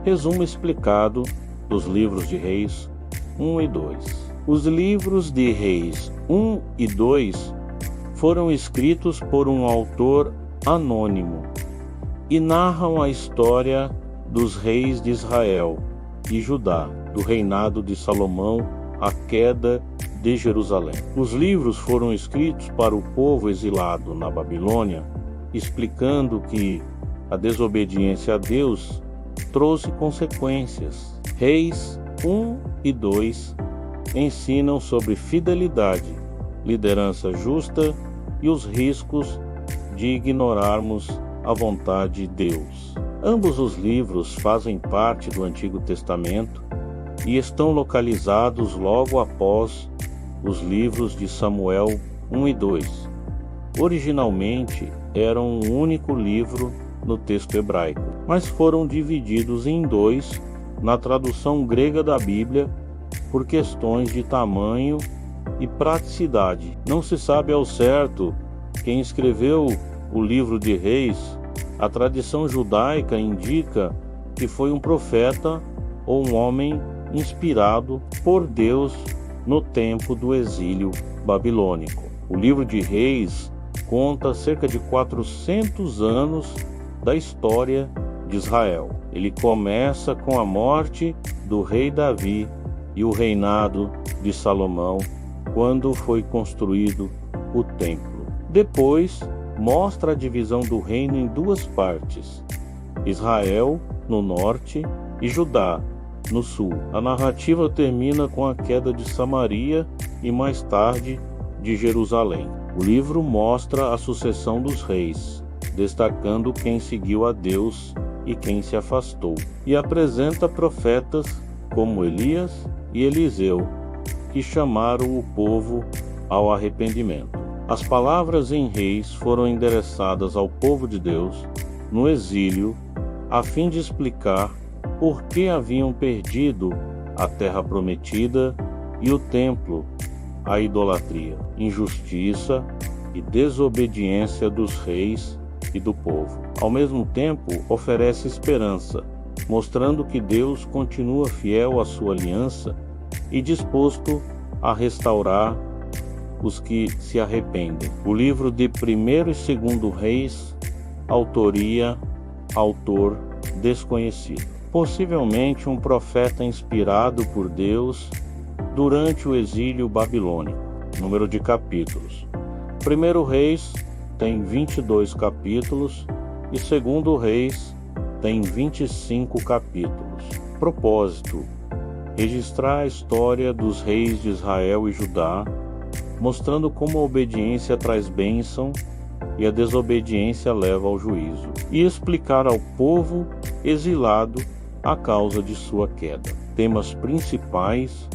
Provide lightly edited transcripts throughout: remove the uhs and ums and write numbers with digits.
Resumo explicado dos livros de Reis 1 e 2. Os livros de Reis 1 e 2 foram escritos por um autor anônimo e narram a história dos reis de Israel e Judá, do reinado de Salomão à queda de Jerusalém. Os livros foram escritos para o povo exilado na Babilônia, explicando que a desobediência a Deus trouxe consequências. Reis 1 e 2 ensinam sobre fidelidade, liderança justa e os riscos de ignorarmos a vontade de Deus. Ambos os livros fazem parte do Antigo Testamento e estão localizados logo após os livros de Samuel 1 e 2. Originalmente eram um único livro no texto hebraico, mas foram divididos em dois na tradução grega da Bíblia por questões de tamanho e praticidade. Não se sabe ao certo quem escreveu o livro de Reis. A tradição judaica indica que foi um profeta ou um homem inspirado por Deus no tempo do exílio babilônico. O livro de Reis conta cerca de 400 anos da história de Israel. Ele começa com a morte do rei Davi e o reinado de Salomão, quando foi construído o templo. Depois, mostra a divisão do reino em duas partes: Israel no norte e Judá no sul. A narrativa termina com a queda de Samaria e mais tarde de Jerusalém. O livro mostra a sucessão dos reis, destacando quem seguiu a Deus e quem se afastou, e apresenta profetas como Elias e Eliseu, que chamaram o povo ao arrependimento. As palavras em Reis foram endereçadas ao povo de Deus no exílio, a fim de explicar por que haviam perdido a terra prometida e o templo, a idolatria, injustiça e desobediência dos reis e do povo. Ao mesmo tempo, oferece esperança, mostrando que Deus continua fiel à sua aliança e disposto a restaurar os que se arrependem. O livro de 1º e 2º Reis, autoria, autor desconhecido. Possivelmente um profeta inspirado por Deus durante o exílio babilônico. Número de capítulos: 1º Reis tem 22 capítulos e 2º Reis tem 25 capítulos. Propósito: registrar a história dos reis de Israel e Judá, mostrando como a obediência traz bênção e a desobediência leva ao juízo, e explicar ao povo exilado a causa de sua queda. Temas principais: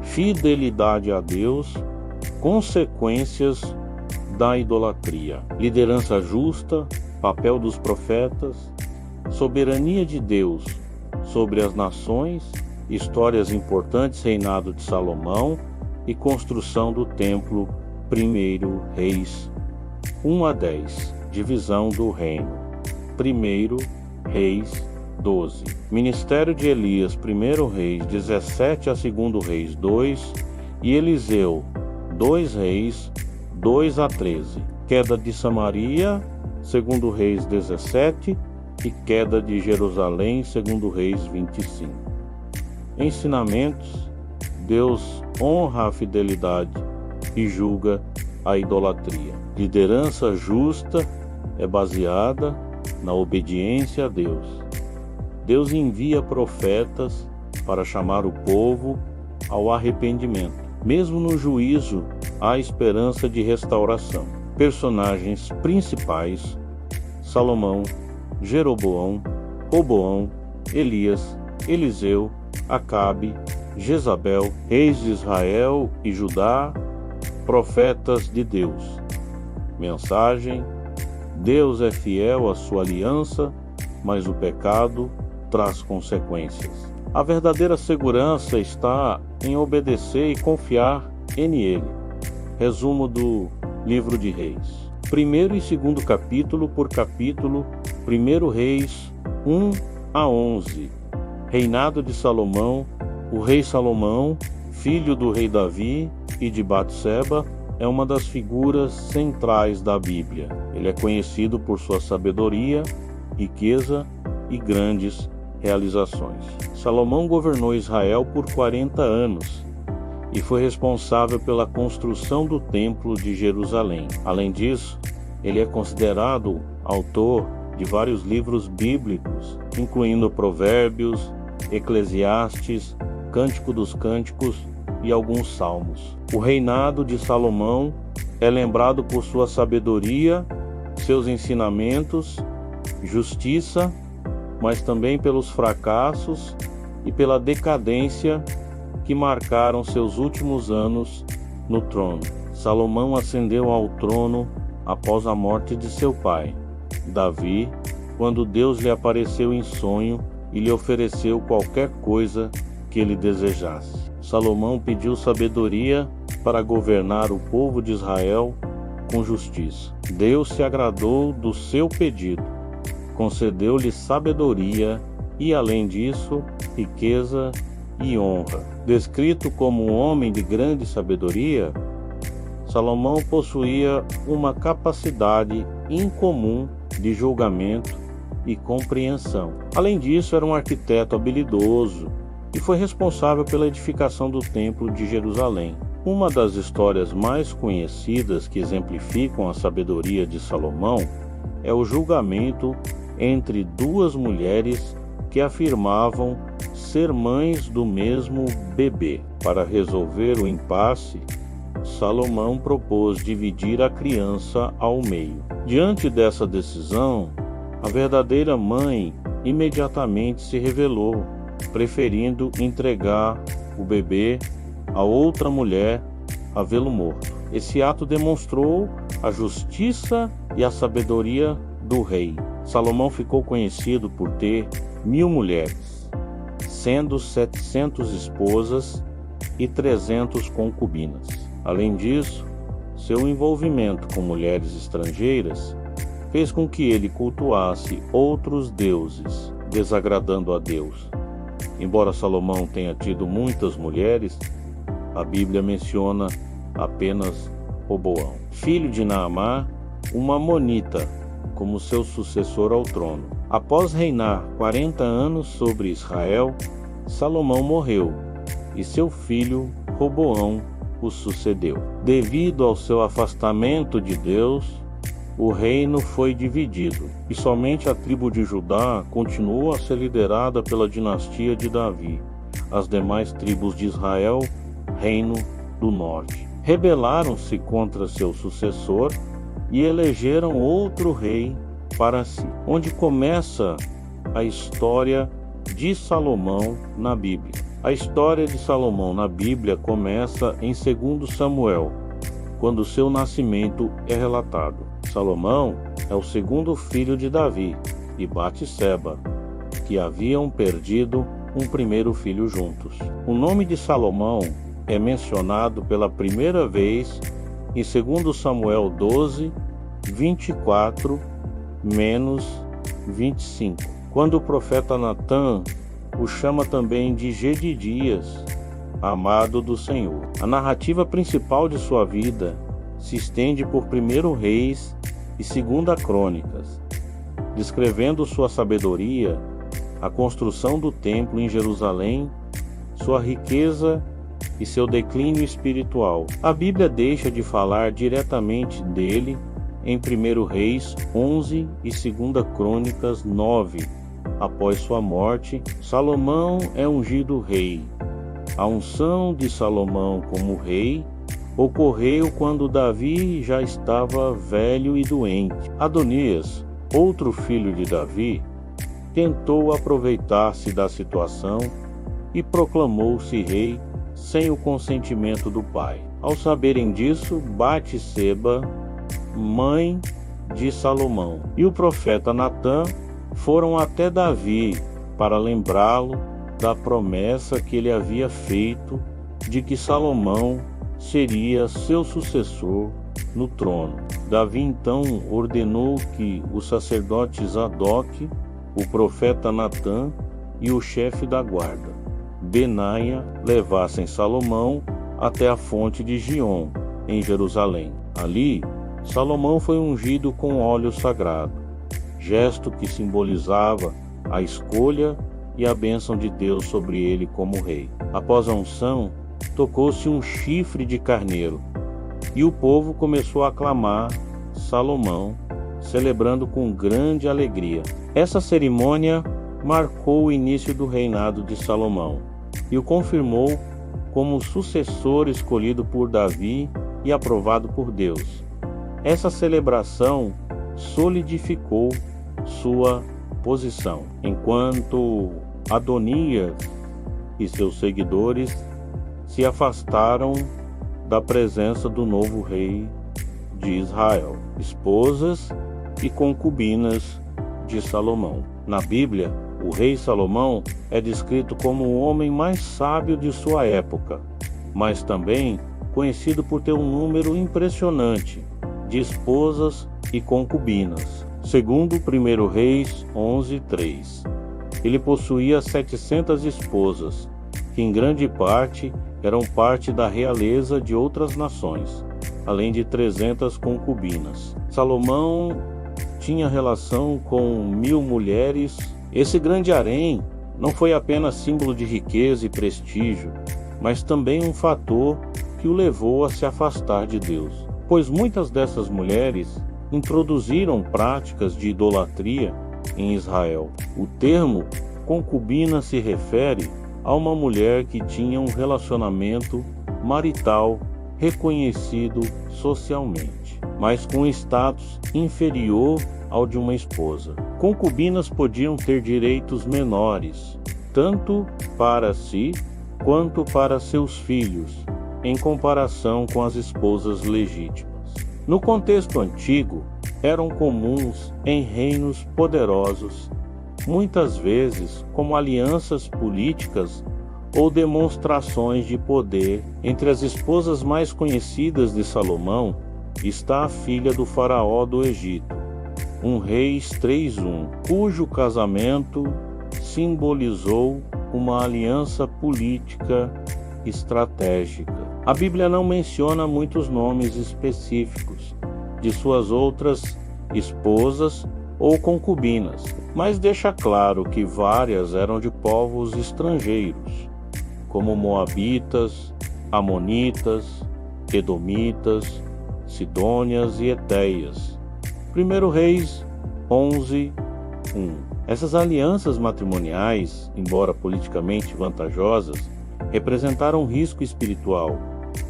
fidelidade a Deus, consequências da idolatria, liderança justa, papel dos profetas, soberania de Deus sobre as nações, histórias importantes, reinado de Salomão e construção do templo. 1º Reis 1 a 10, divisão do reino. 1º Reis 12, ministério de Elias. 1º Reis 17 a 2º Reis 2 e Eliseu. 2 Reis 2 a 13, queda de Samaria. 2º Reis 17 e queda de Jerusalém. 2º Reis 25. Ensinamentos: Deus honra a fidelidade e julga a idolatria. Liderança justa é baseada na obediência a Deus. Deus envia profetas para chamar o povo ao arrependimento. Mesmo no juízo, há esperança de restauração. Personagens principais: Salomão, Jeroboão, Roboão, Elias, Eliseu, Acabe, Jezabel, reis de Israel e Judá, profetas de Deus. Mensagem: Deus é fiel à sua aliança, mas o pecado traz consequências. A verdadeira segurança está em obedecer e confiar Ele. Resumo do livro de Reis. 1º e 2º capítulo por capítulo. 1º Reis 1 a 11. Reinado de Salomão. O rei Salomão, filho do rei Davi e de Batseba, é uma das figuras centrais da Bíblia. Ele é conhecido por sua sabedoria, riqueza e grandes realizações. Salomão governou Israel por 40 anos e foi responsável pela construção do Templo de Jerusalém. Além disso, ele é considerado autor de vários livros bíblicos, incluindo Provérbios, Eclesiastes, Cântico dos Cânticos e alguns salmos. O reinado de Salomão é lembrado por sua sabedoria, seus ensinamentos, justiça, mas também pelos fracassos e pela decadência que marcaram seus últimos anos no trono. Salomão ascendeu ao trono após a morte de seu pai, Davi, quando Deus lhe apareceu em sonho e lhe ofereceu qualquer coisa que ele desejasse. Salomão pediu sabedoria para governar o povo de Israel com justiça. Deus se agradou do seu pedido, concedeu-lhe sabedoria e, além disso, riqueza e honra. Descrito como um homem de grande sabedoria, Salomão possuía uma capacidade incomum de julgamento e compreensão. Além disso, era um arquiteto habilidoso e foi responsável pela edificação do Templo de Jerusalém. Uma das histórias mais conhecidas que exemplificam a sabedoria de Salomão é o julgamento entre duas mulheres que afirmavam ser mães do mesmo bebê. Para resolver o impasse, Salomão propôs dividir a criança ao meio. Diante dessa decisão, a verdadeira mãe imediatamente se revelou, preferindo entregar o bebê a outra mulher a vê-lo morto. Esse ato demonstrou a justiça e a sabedoria do rei. Salomão ficou conhecido por ter 1000 mulheres, sendo 700 esposas e 300 concubinas. Além disso, seu envolvimento com mulheres estrangeiras fez com que ele cultuasse outros deuses, desagradando a Deus. Embora Salomão tenha tido muitas mulheres, a Bíblia menciona apenas Roboão, filho de Naamá, uma amonita, como seu sucessor ao trono. Após reinar 40 anos sobre Israel, Salomão morreu e seu filho Roboão o sucedeu. Devido ao seu afastamento de Deus, o reino foi dividido e somente a tribo de Judá continuou a ser liderada pela dinastia de Davi. As demais tribos de Israel, reino do norte, rebelaram-se contra seu sucessor e elegeram outro rei para si. Onde começa a história de Salomão na Bíblia. A história de Salomão na Bíblia começa em 2 Samuel, quando seu nascimento é relatado. Salomão é o segundo filho de Davi e Batseba, que haviam perdido um primeiro filho juntos. O nome de Salomão é mencionado pela primeira vez em 2 Samuel 12, 24, menos 25, quando o profeta Natã o chama também de Jedidias, amado do Senhor. A narrativa principal de sua vida se estende por 1 Reis e 2 Crônicas, descrevendo sua sabedoria, a construção do templo em Jerusalém, sua riqueza e seu declínio espiritual. A Bíblia deixa de falar diretamente dele em 1 Reis 11 e 2 Crônicas 9. Após sua morte, Salomão é ungido rei. A unção de Salomão como rei ocorreu quando Davi já estava velho e doente. Adonias, outro filho de Davi, tentou aproveitar-se da situação e proclamou-se rei sem o consentimento do pai. Ao saberem disso, Batseba, mãe de Salomão, e o profeta Natã foram até Davi para lembrá-lo da promessa que ele havia feito de que Salomão seria seu sucessor no trono. Davi então ordenou que o sacerdote Zadok, o profeta Natã e o chefe da guarda, Benaia, levassem Salomão até a fonte de Giom, em Jerusalém. Ali, Salomão foi ungido com óleo sagrado, gesto que simbolizava a escolha e a bênção de Deus sobre ele como rei. Após a unção, tocou-se um chifre de carneiro, e o povo começou a aclamar Salomão, celebrando com grande alegria. Essa cerimônia marcou o início do reinado de Salomão e o confirmou como sucessor escolhido por Davi e aprovado por Deus. Essa celebração solidificou sua posição, enquanto Adonias e seus seguidores se afastaram da presença do novo rei de Israel, esposas e concubinas de Salomão. Na Bíblia, o rei Salomão é descrito como o homem mais sábio de sua época, mas também conhecido por ter um número impressionante de esposas e concubinas. Segundo 1 Reis 11:3, ele possuía 700 esposas, que em grande parte eram parte da realeza de outras nações, além de 300 concubinas. Salomão tinha relação com 1000 mulheres. Esse grande harém não foi apenas símbolo de riqueza e prestígio, mas também um fator que o levou a se afastar de Deus, pois muitas dessas mulheres introduziram práticas de idolatria em Israel. O termo concubina se refere a uma mulher que tinha um relacionamento marital reconhecido socialmente, mas com status inferior ao de uma esposa. Concubinas podiam ter direitos menores, tanto para si quanto para seus filhos, em comparação com as esposas legítimas. No contexto antigo, eram comuns em reinos poderosos, muitas vezes como alianças políticas ou demonstrações de poder. Entre as esposas mais conhecidas de Salomão está a filha do faraó do Egito, Reis 3:1, cujo casamento simbolizou uma aliança política estratégica. A Bíblia não menciona muitos nomes específicos de suas outras esposas ou concubinas, mas deixa claro que várias eram de povos estrangeiros, como moabitas, amonitas, edomitas, sidônias e etéias. 1 Reis 11:1. Essas alianças matrimoniais, embora politicamente vantajosas, representaram um risco espiritual,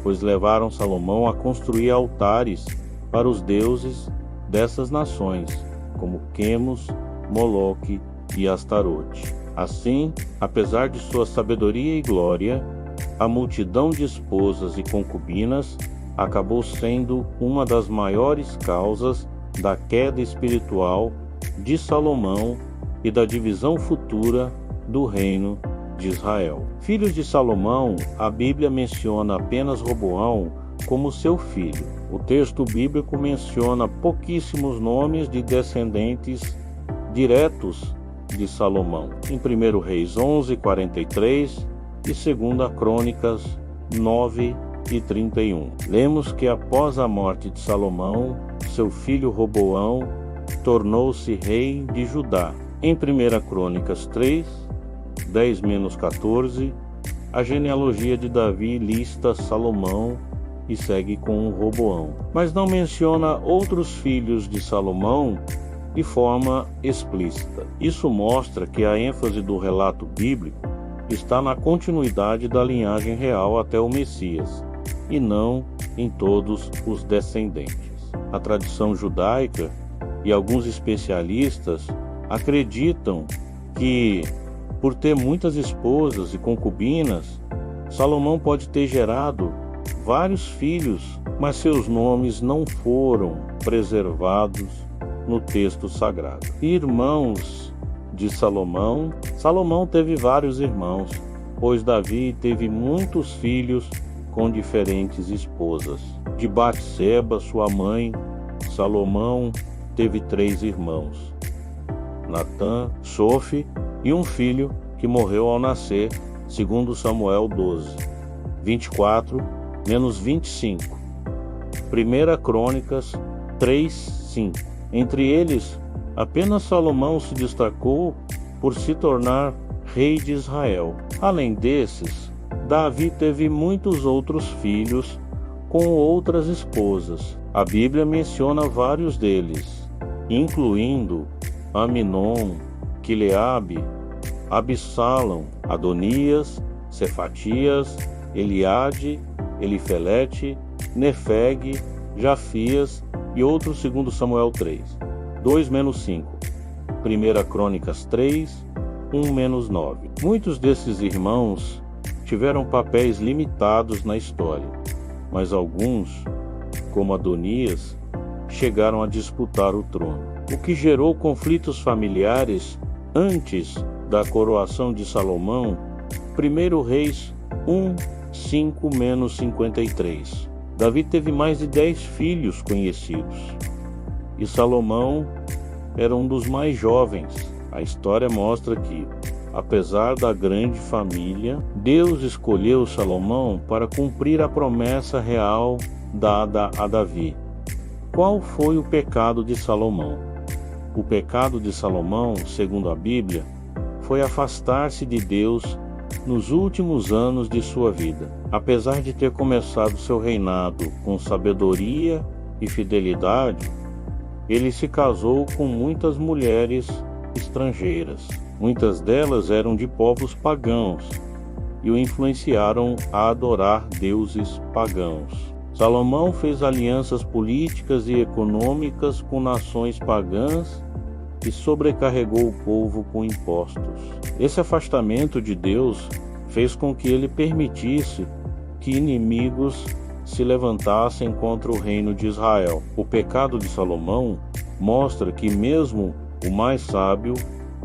pois levaram Salomão a construir altares para os deuses dessas nações, como Quemos, Moloque e Astarote. Assim, apesar de sua sabedoria e glória, a multidão de esposas e concubinas acabou sendo uma das maiores causas da queda espiritual de Salomão e da divisão futura do reino de Israel. Filhos de Salomão, a Bíblia menciona apenas Roboão como seu filho. O texto bíblico menciona pouquíssimos nomes de descendentes diretos de Salomão. Em 1 Reis 11:43 e 2 Crônicas 9:31. Lemos que após a morte de Salomão, seu filho Roboão tornou-se rei de Judá. Em 1 Crônicas 3:10-14, a genealogia de Davi lista Salomão e segue com Roboão, mas não menciona outros filhos de Salomão de forma explícita. Isso mostra que a ênfase do relato bíblico está na continuidade da linhagem real até o Messias, e não em todos os descendentes. A tradição judaica e alguns especialistas acreditam que, por ter muitas esposas e concubinas, Salomão pode ter gerado vários filhos, mas seus nomes não foram preservados no texto sagrado. Irmãos de Salomão. Salomão teve vários irmãos, pois Davi teve muitos filhos com diferentes esposas. De Batseba, sua mãe, Salomão teve 3 irmãos: Natã, Sofe e um filho que morreu ao nascer, segundo Samuel 12, 24 menos 25. 1 Crônicas 3, 5. Entre eles, apenas Salomão se destacou por se tornar rei de Israel. Além desses, Davi teve muitos outros filhos com outras esposas. A Bíblia menciona vários deles, incluindo Aminon, Quileabe, Absalão, Adonias, Cefatias, Eliade, Elifelete, Nefeg, Jafias e outros segundo Samuel 3. 2 menos 5. 1 Crônicas 3, 1 menos 9. Muitos desses irmãos tiveram papéis limitados na história, mas alguns, como Adonias, chegaram a disputar o trono, o que gerou conflitos familiares antes da coroação de Salomão. 1 Reis 1, 5 menos 53. Davi teve mais de 10 filhos conhecidos, e Salomão era um dos mais jovens. A história mostra que, apesar da grande família, Deus escolheu Salomão para cumprir a promessa real dada a Davi. Qual foi o pecado de Salomão? O pecado de Salomão, segundo a Bíblia, foi afastar-se de Deus nos últimos anos de sua vida. Apesar de ter começado seu reinado com sabedoria e fidelidade, ele se casou com muitas mulheres estrangeiras. Muitas delas eram de povos pagãos e o influenciaram a adorar deuses pagãos. Salomão fez alianças políticas e econômicas com nações pagãs e sobrecarregou o povo com impostos. Esse afastamento de Deus fez com que ele permitisse que inimigos se levantassem contra o reino de Israel. O pecado de Salomão mostra que mesmo o mais sábio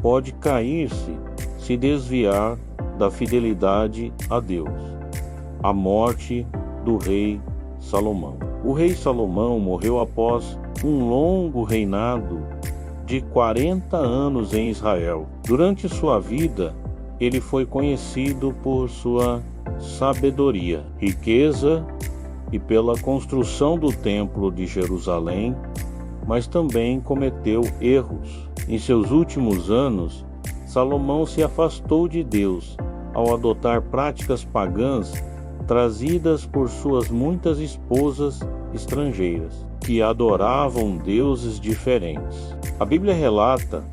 pode cair-se, se desviar da fidelidade a Deus. A morte do rei Salomão. O rei Salomão morreu após um longo reinado de 40 anos em Israel. Durante sua vida, ele foi conhecido por sua sabedoria, riqueza e pela construção do Templo de Jerusalém, mas também cometeu erros. Em seus últimos anos, Salomão se afastou de Deus ao adotar práticas pagãs trazidas por suas muitas esposas estrangeiras, que adoravam deuses diferentes. A Bíblia relata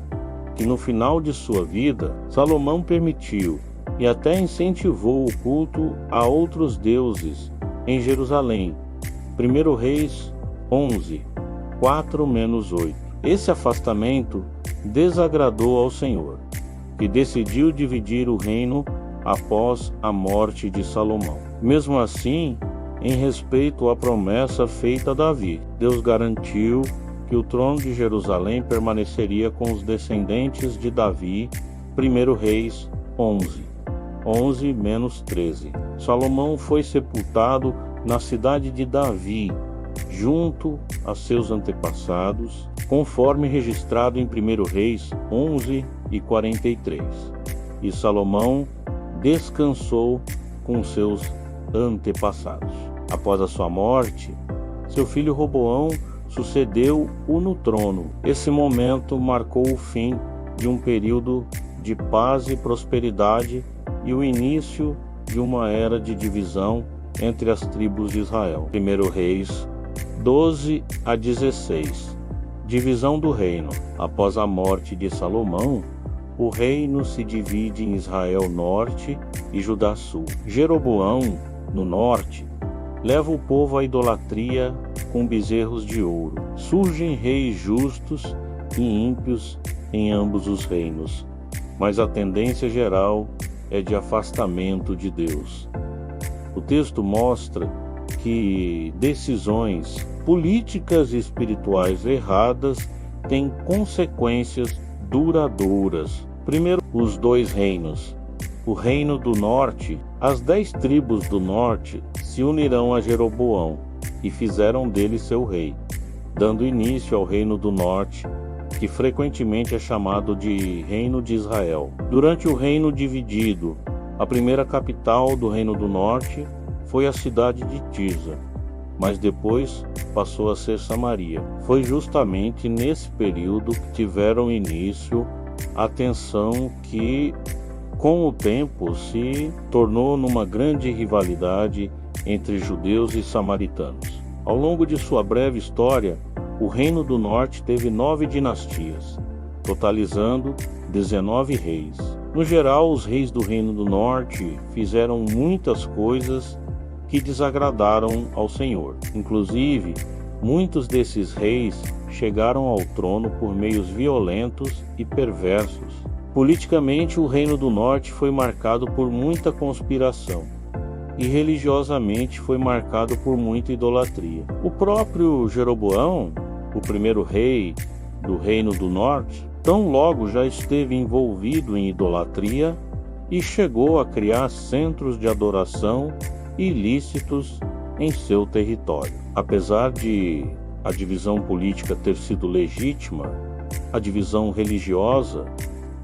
que no final de sua vida, Salomão permitiu e até incentivou o culto a outros deuses em Jerusalém. 1 Reis 11, 4 menos 8. Esse afastamento desagradou ao Senhor, que decidiu dividir o reino após a morte de Salomão. Mesmo assim, em respeito à promessa feita a Davi, Deus garantiu que o trono de Jerusalém permaneceria com os descendentes de Davi. 1 Reis 11, 11 menos 13. Salomão foi sepultado na cidade de Davi, junto a seus antepassados, conforme registrado em 1 Reis 11 e 43. E Salomão descansou com seus antepassados. Após a sua morte, seu filho Roboão sucedeu-o no trono. Esse momento marcou o fim de um período de paz e prosperidade e o início de uma era de divisão entre as tribos de Israel. 1 Reis 12 a 16. Divisão do reino. Após a morte de Salomão, o reino se divide em Israel Norte e Judá Sul. Jeroboão, no norte, leva o povo à idolatria com bezerros de ouro. Surgem reis justos e ímpios em ambos os reinos, mas a tendência geral é de afastamento de Deus. O texto mostra que decisões políticas e espirituais erradas têm consequências duradouras. Primeiro, os dois reinos. O reino do norte, as 10 tribos do norte se unirão a Jeroboão e fizeram dele seu rei, dando início ao reino do norte que frequentemente é chamado de Reino de Israel. Durante o reino dividido, a primeira capital do Reino do Norte foi a cidade de Tirza, mas depois passou a ser Samaria. Foi justamente nesse período que tiveram início a tensão que, com o tempo, se tornou numa grande rivalidade entre judeus e samaritanos. Ao longo de sua breve história, o Reino do Norte teve 9 dinastias, totalizando 19 reis. No geral, os reis do Reino do Norte fizeram muitas coisas que desagradaram ao Senhor. Inclusive, muitos desses reis chegaram ao trono por meios violentos e perversos. Politicamente, o Reino do Norte foi marcado por muita conspiração e religiosamente foi marcado por muita idolatria. O próprio Jeroboão, o primeiro rei do Reino do Norte, tão logo já esteve envolvido em idolatria e chegou a criar centros de adoração ilícitos em seu território. Apesar de a divisão política ter sido legítima, a divisão religiosa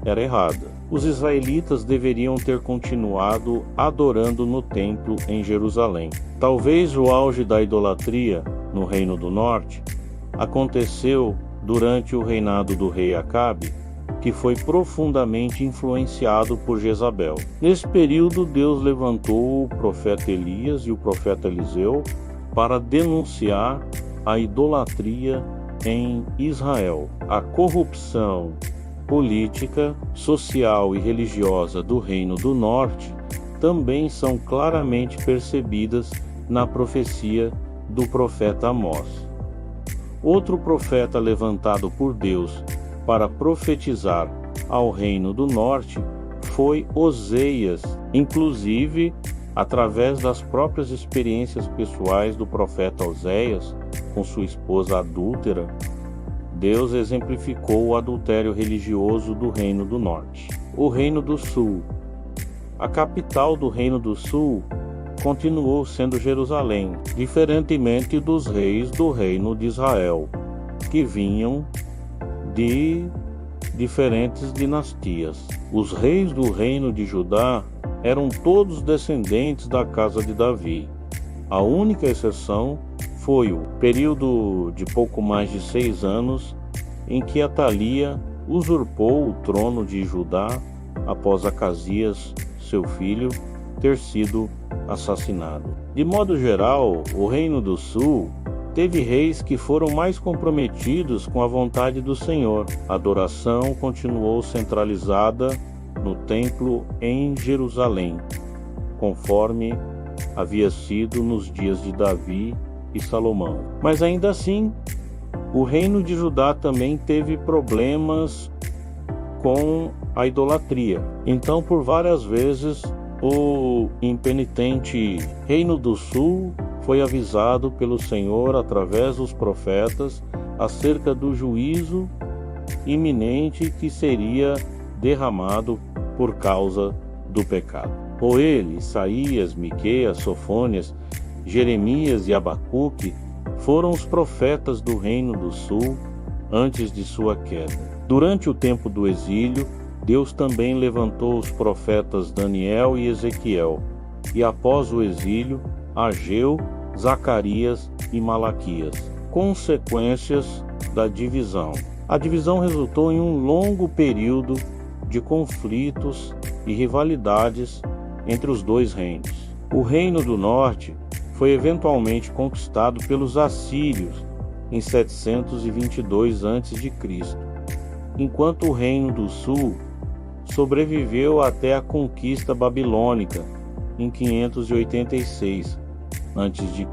era errada. Os israelitas deveriam ter continuado adorando no templo em Jerusalém. Talvez o auge da idolatria no Reino do Norte aconteceu durante o reinado do rei Acabe, que foi profundamente influenciado por Jezabel. Nesse período, Deus levantou o profeta Elias e o profeta Eliseu para denunciar a idolatria em Israel. A corrupção política, social e religiosa do Reino do Norte também são claramente percebidas na profecia do profeta Amós. Outro profeta levantado por Deus para profetizar ao Reino do Norte foi Oseias. Inclusive, através das próprias experiências pessoais do profeta Oséias com sua esposa adúltera, Deus exemplificou o adultério religioso do Reino do Norte. O Reino do Sul. A capital do Reino do Sul continuou sendo Jerusalém, diferentemente dos reis do Reino de Israel, que vinham de diferentes dinastias. Os reis do Reino de Judá eram todos descendentes da casa de Davi. A única exceção foi o período de pouco mais de 6 anos em que Atalia usurpou o trono de Judá após Acasias, seu filho, ter sido assassinado. De modo geral, o Reino do Sul teve reis que foram mais comprometidos com a vontade do Senhor. A adoração continuou centralizada no templo em Jerusalém, conforme havia sido nos dias de Davi e Salomão. Mas ainda assim, o Reino de Judá também teve problemas com a idolatria. Então, por várias vezes, o impenitente Reino do Sul foi avisado pelo Senhor através dos profetas acerca do juízo iminente que seria derramado por causa do pecado. Joel, Isaías, Miqueias, Sofônias, Jeremias e Abacuque foram os profetas do Reino do Sul antes de sua queda. Durante o tempo do exílio, Deus também levantou os profetas Daniel e Ezequiel, e após o exílio, Ageu, Zacarias e Malaquias. Consequências da divisão. A divisão resultou em um longo período de conflitos e rivalidades entre os dois reinos. O Reino do Norte foi eventualmente conquistado pelos assírios em 722 a.C., enquanto o Reino do Sul sobreviveu até a conquista babilônica em 586 a.C.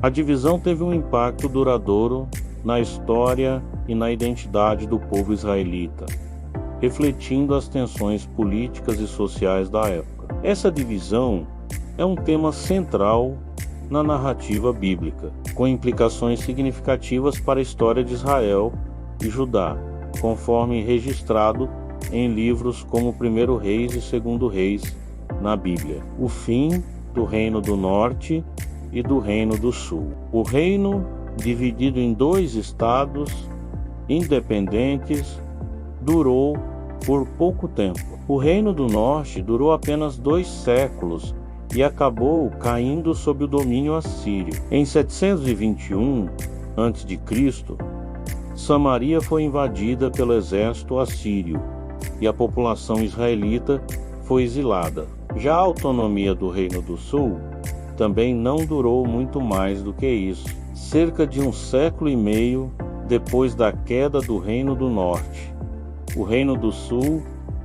A divisão teve um impacto duradouro na história e na identidade do povo israelita, refletindo as tensões políticas e sociais da época. Essa divisão é um tema central na narrativa bíblica, com implicações significativas para a história de Israel e Judá, conforme registrado em livros como 1 Reis e 2 Reis na Bíblia. O fim do Reino do Norte e do Reino do Sul. O reino, dividido em 2 estados, independentes, durou por pouco tempo. O Reino do Norte durou apenas 2 séculos e acabou caindo sob o domínio assírio. Em 721 a.C., Samaria foi invadida pelo exército assírio e a população israelita foi exilada. Já a autonomia do Reino do Sul também não durou muito mais do que isso. Cerca de 1 século e meio depois da queda do Reino do Norte, o Reino do Sul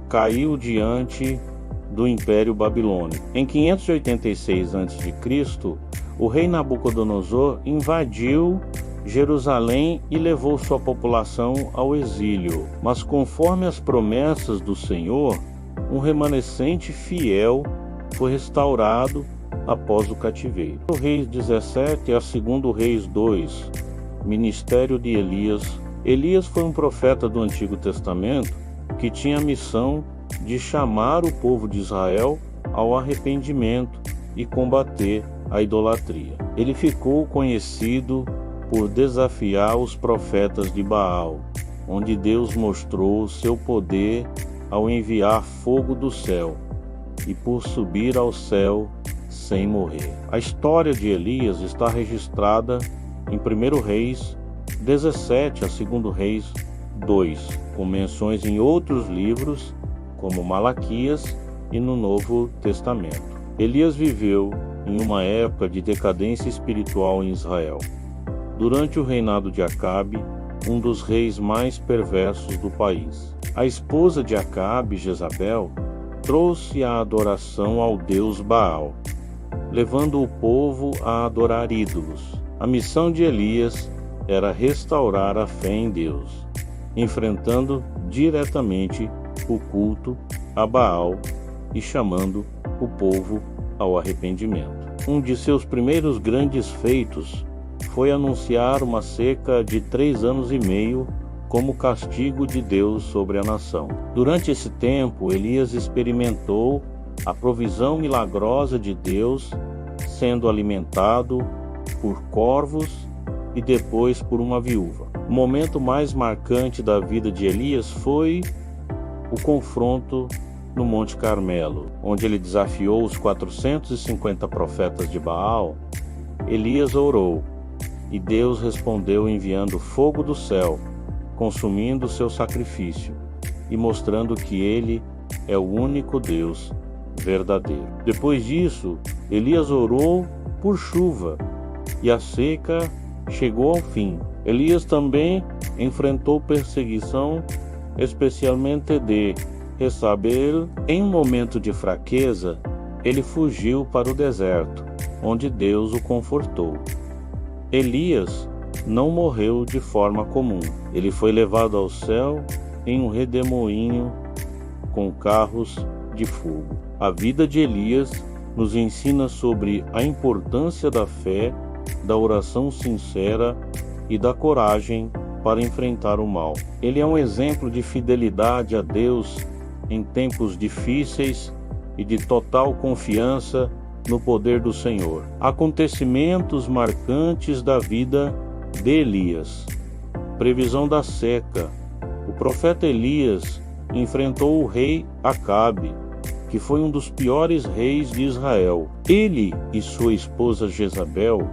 caiu diante do Império Babilônico. Em 586 a.C., o rei Nabucodonosor invadiu Jerusalém e levou sua população ao exílio. Mas conforme as promessas do Senhor, um remanescente fiel foi restaurado após o cativeiro. O Reis 17 a 2 Reis 2, ministério de Elias. Elias foi um profeta do Antigo Testamento que tinha a missão de chamar o povo de Israel ao arrependimento e combater a idolatria. Ele ficou conhecido por desafiar os profetas de Baal, onde Deus mostrou seu poder ao enviar fogo do céu e por subir ao céu sem morrer. A história de Elias está registrada em 1 Reis 17 a 2 Reis 2, com menções em outros livros, como Malaquias e no Novo Testamento. Elias viveu em uma época de decadência espiritual em Israel. Durante o reinado de Acabe, um dos reis mais perversos do país. A esposa de Acabe, Jezabel, trouxe a adoração ao deus Baal, levando o povo a adorar ídolos. A missão de Elias era restaurar a fé em Deus, enfrentando diretamente o culto a Baal e chamando o povo ao arrependimento. Um de seus primeiros grandes feitos foi anunciar uma seca de 3 anos e meio como castigo de Deus sobre a nação. Durante esse tempo, Elias experimentou a provisão milagrosa de Deus, sendo alimentado por corvos e depois por uma viúva. O momento mais marcante da vida de Elias foi o confronto no Monte Carmelo, onde ele desafiou os 450 profetas de Baal. Elias orou e Deus respondeu enviando fogo do céu, consumindo seu sacrifício e mostrando que ele é o único Deus verdadeiro. Depois disso, Elias orou por chuva e a seca chegou ao fim. Elias também enfrentou perseguição, especialmente de Jezabel. Em um momento de fraqueza, ele fugiu para o deserto, onde Deus o confortou. Elias não morreu de forma comum. Ele foi levado ao céu em um redemoinho com carros de fogo. A vida de Elias nos ensina sobre a importância da fé, da oração sincera e da coragem para enfrentar o mal. Ele é um exemplo de fidelidade a Deus em tempos difíceis e de total confiança no poder do Senhor. Acontecimentos marcantes da vida de Elias. Previsão da seca. O profeta Elias enfrentou o rei Acabe, que foi um dos piores reis de Israel. Ele e sua esposa Jezabel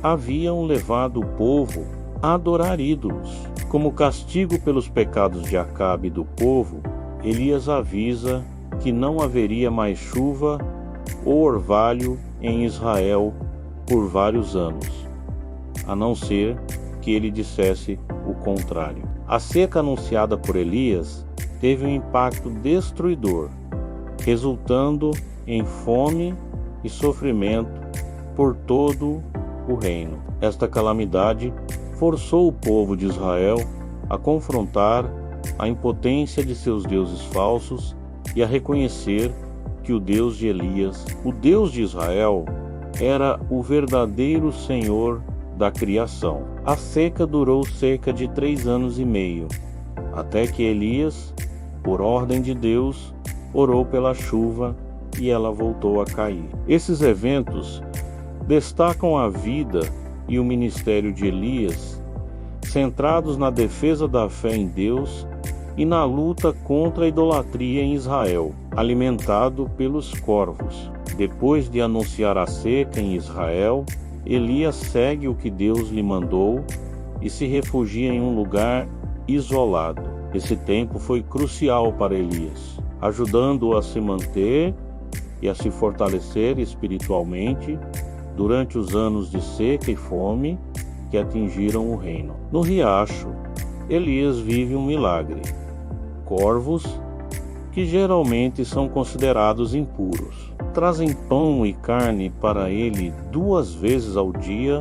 haviam levado o povo a adorar ídolos. Como castigo pelos pecados de Acabe e do povo, Elias avisa que não haveria mais chuva ou orvalho em Israel por vários anos, a não ser que ele dissesse o contrário. A seca anunciada por Elias teve um impacto destruidor, resultando em fome e sofrimento por todo o reino. Esta calamidade forçou o povo de Israel a confrontar a impotência de seus deuses falsos e a reconhecer que o Deus de Elias, o Deus de Israel, era o verdadeiro Senhor da criação. A seca durou cerca de 3 anos e meio, até que Elias, por ordem de Deus, orou pela chuva e ela voltou a cair. Esses eventos destacam a vida e o ministério de Elias, centrados na defesa da fé em Deus e na luta contra a idolatria em Israel, alimentado pelos corvos. Depois de anunciar a seca em Israel, Elias segue o que Deus lhe mandou e se refugia em um lugar isolado. Esse tempo foi crucial para Elias, ajudando-o a se manter e a se fortalecer espiritualmente durante os anos de seca e fome que atingiram o reino. No riacho, Elias vive um milagre. Corvos, que geralmente são considerados impuros, trazem pão e carne para ele 2 vezes ao dia,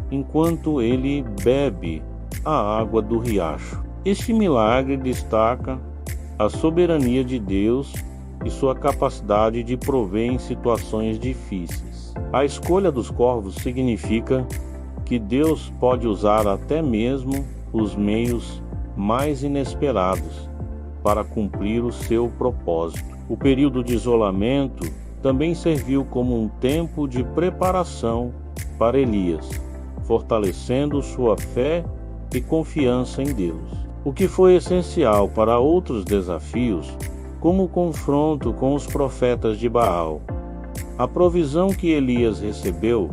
enquanto ele bebe a água do riacho. Este milagre destaca a soberania de Deus e sua capacidade de prover em situações difíceis. A escolha dos corvos significa que Deus pode usar até mesmo os meios mais inesperados para cumprir o seu propósito. O período de isolamento também serviu como um tempo de preparação para Elias, fortalecendo sua fé e confiança em Deus. O que foi essencial para outros desafios, como o confronto com os profetas de Baal. A provisão que Elias recebeu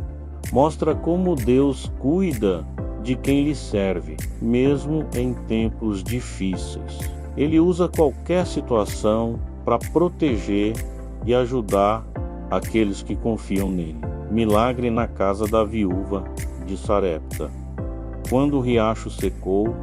mostra como Deus cuida de quem lhe serve, mesmo em tempos difíceis. Ele usa qualquer situação para proteger e ajudar aqueles que confiam nele. Milagre na casa da viúva de Sarepta. Quando o riacho secou,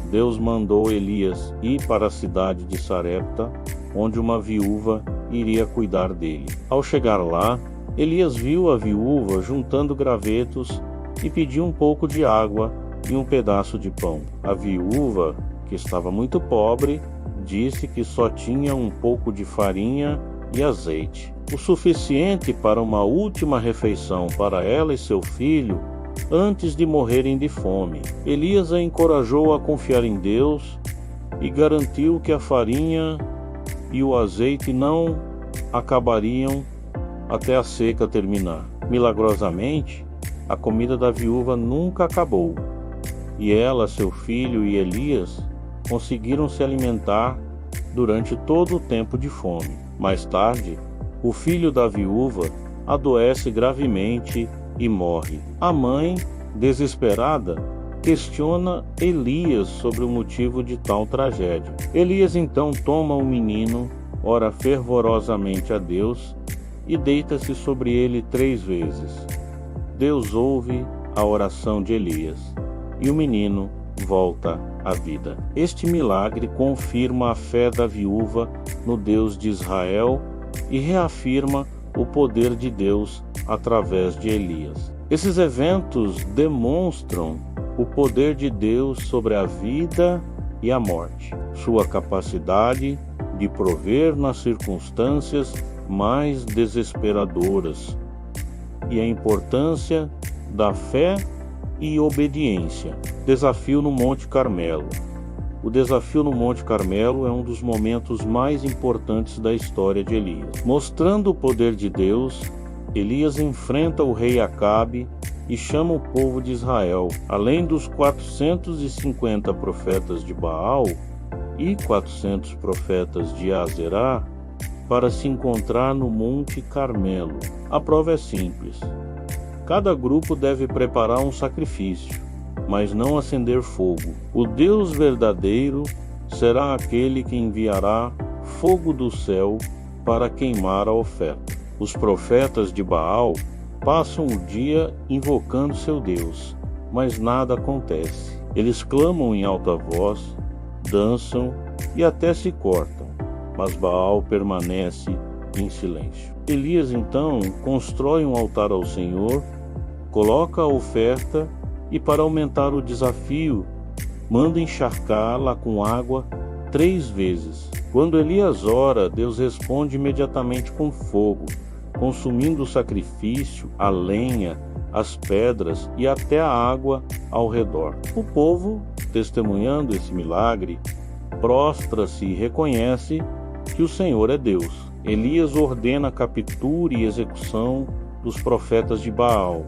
Deus mandou Elias ir para a cidade de Sarepta, onde uma viúva iria cuidar dele. Ao chegar lá, Elias viu a viúva juntando gravetos e pediu um pouco de água e um pedaço de pão. A viúva, que estava muito pobre, disse que só tinha um pouco de farinha e azeite, o suficiente para uma última refeição para ela e seu filho antes de morrerem de fome. Elias a encorajou a confiar em Deus e garantiu que a farinha e o azeite não acabariam até a seca terminar. Milagrosamente, a comida da viúva nunca acabou, e ela, seu filho e Elias conseguiram se alimentar durante todo o tempo de fome. Mais tarde, o filho da viúva adoece gravemente e morre. A mãe, desesperada, questiona Elias sobre o motivo de tal tragédia. Elias então toma o menino, ora fervorosamente a Deus e deita-se sobre ele 3 vezes. Deus ouve a oração de Elias e o menino volta à vida. Este milagre confirma a fé da viúva no Deus de Israel e reafirma o poder de Deus através de Elias. Esses eventos demonstram o poder de Deus sobre a vida e a morte, sua capacidade de prover nas circunstâncias mais desesperadoras e a importância da fé e obediência. Desafio no Monte Carmelo. O desafio no Monte Carmelo é um dos momentos mais importantes da história de Elias. Mostrando o poder de Deus, Elias enfrenta o rei Acabe e chama o povo de Israel, além dos 450 profetas de Baal e 400 profetas de Azerá, para se encontrar no Monte Carmelo. A prova é simples. Cada grupo deve preparar um sacrifício, mas não acender fogo. O Deus verdadeiro será aquele que enviará fogo do céu para queimar a oferta. Os profetas de Baal passam o dia invocando seu Deus, mas nada acontece. Eles clamam em alta voz, dançam e até se cortam, mas Baal permanece em silêncio. Elias então constrói um altar ao Senhor, coloca a oferta e, para aumentar o desafio, manda encharcá-la com água 3 vezes. Quando Elias ora, Deus responde imediatamente com fogo, consumindo o sacrifício, a lenha, as pedras e até a água ao redor. O povo, testemunhando esse milagre, prostra-se e reconhece que o Senhor é Deus. Elias ordena a captura e execução dos profetas de Baal,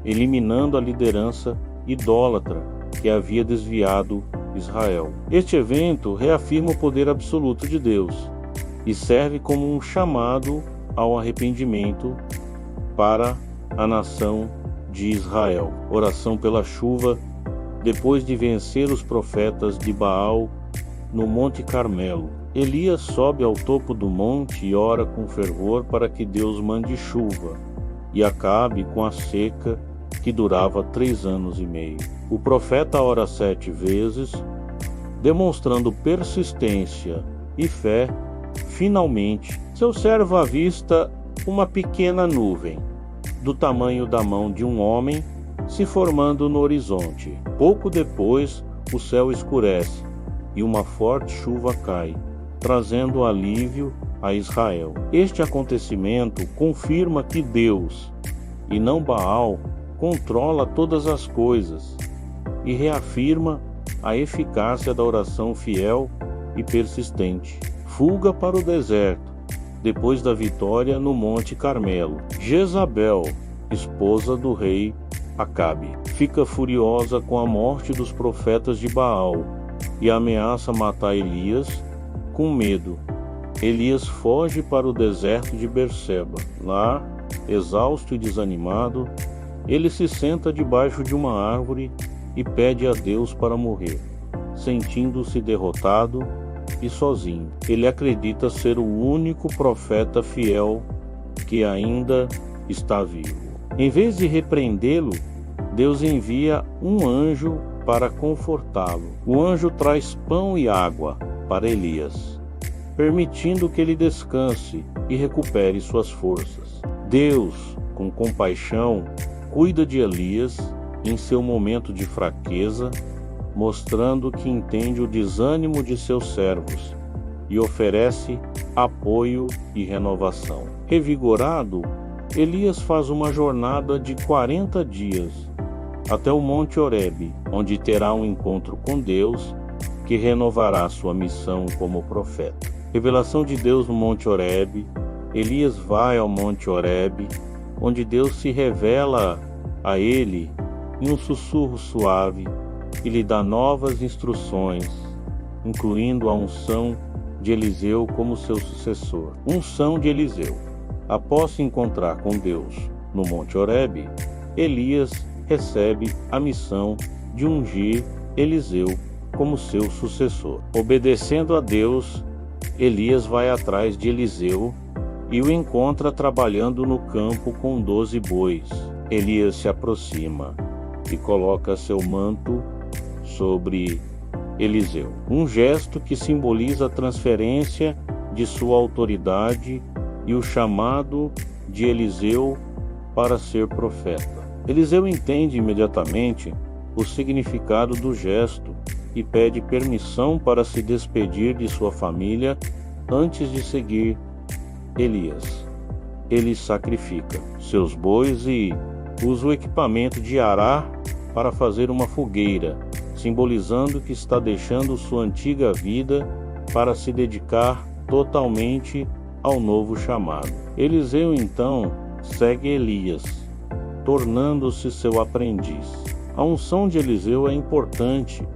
eliminando a liderança idólatra que havia desviado Israel. Este evento reafirma o poder absoluto de Deus e serve como um chamado ao arrependimento para a nação de Israel. Oração pela chuva. Depois de vencer os profetas de Baal no Monte Carmelo, Elias sobe ao topo do monte e ora com fervor para que Deus mande chuva e acabe com a seca que durava 3 anos e meio. O profeta ora 7 vezes, demonstrando persistência e fé. Finalmente, seu servo avista uma pequena nuvem, do tamanho da mão de um homem, se formando no horizonte. Pouco depois, o céu escurece e uma forte chuva cai, trazendo alívio a Israel. Este acontecimento confirma que Deus, e não Baal, controla todas as coisas e reafirma a eficácia da oração fiel e persistente. Fuga para o deserto, depois da vitória no Monte Carmelo. Jezabel, esposa do rei Acabe, fica furiosa com a morte dos profetas de Baal e ameaça matar Elias. Com medo, Elias foge para o deserto de Berseba. Lá, exausto e desanimado, ele se senta debaixo de uma árvore e pede a Deus para morrer, sentindo-se derrotado e sozinho. Ele acredita ser o único profeta fiel que ainda está vivo. Em vez de repreendê-lo, Deus envia um anjo para confortá-lo. O anjo traz pão e água para Elias, permitindo que ele descanse e recupere suas forças. Deus, com compaixão, cuida de Elias em seu momento de fraqueza, mostrando que entende o desânimo de seus servos e oferece apoio e renovação. Revigorado, Elias faz uma jornada de 40 dias até o Monte Horebe, onde terá um encontro com Deus, que renovará sua missão como profeta. Revelação de Deus no Monte Horebe. Elias vai ao Monte Horebe, onde Deus se revela a ele em um sussurro suave e lhe dá novas instruções, incluindo a unção de Eliseu como seu sucessor. Unção de Eliseu. Após se encontrar com Deus no Monte Horebe, Elias recebe a missão de ungir Eliseu como seu sucessor. Obedecendo a Deus, Elias vai atrás de Eliseu e o encontra trabalhando no campo com 12 bois. Elias se aproxima e coloca seu manto sobre Eliseu, um gesto que simboliza a transferência de sua autoridade e o chamado de Eliseu para ser profeta. Eliseu entende imediatamente o significado do gesto e pede permissão para se despedir de sua família antes de seguir Elias. Ele sacrifica seus bois e usa o equipamento de arar para fazer uma fogueira, simbolizando que está deixando sua antiga vida para se dedicar totalmente ao novo chamado. Eliseu então segue Elias, tornando-se seu aprendiz. A unção de Eliseu é importante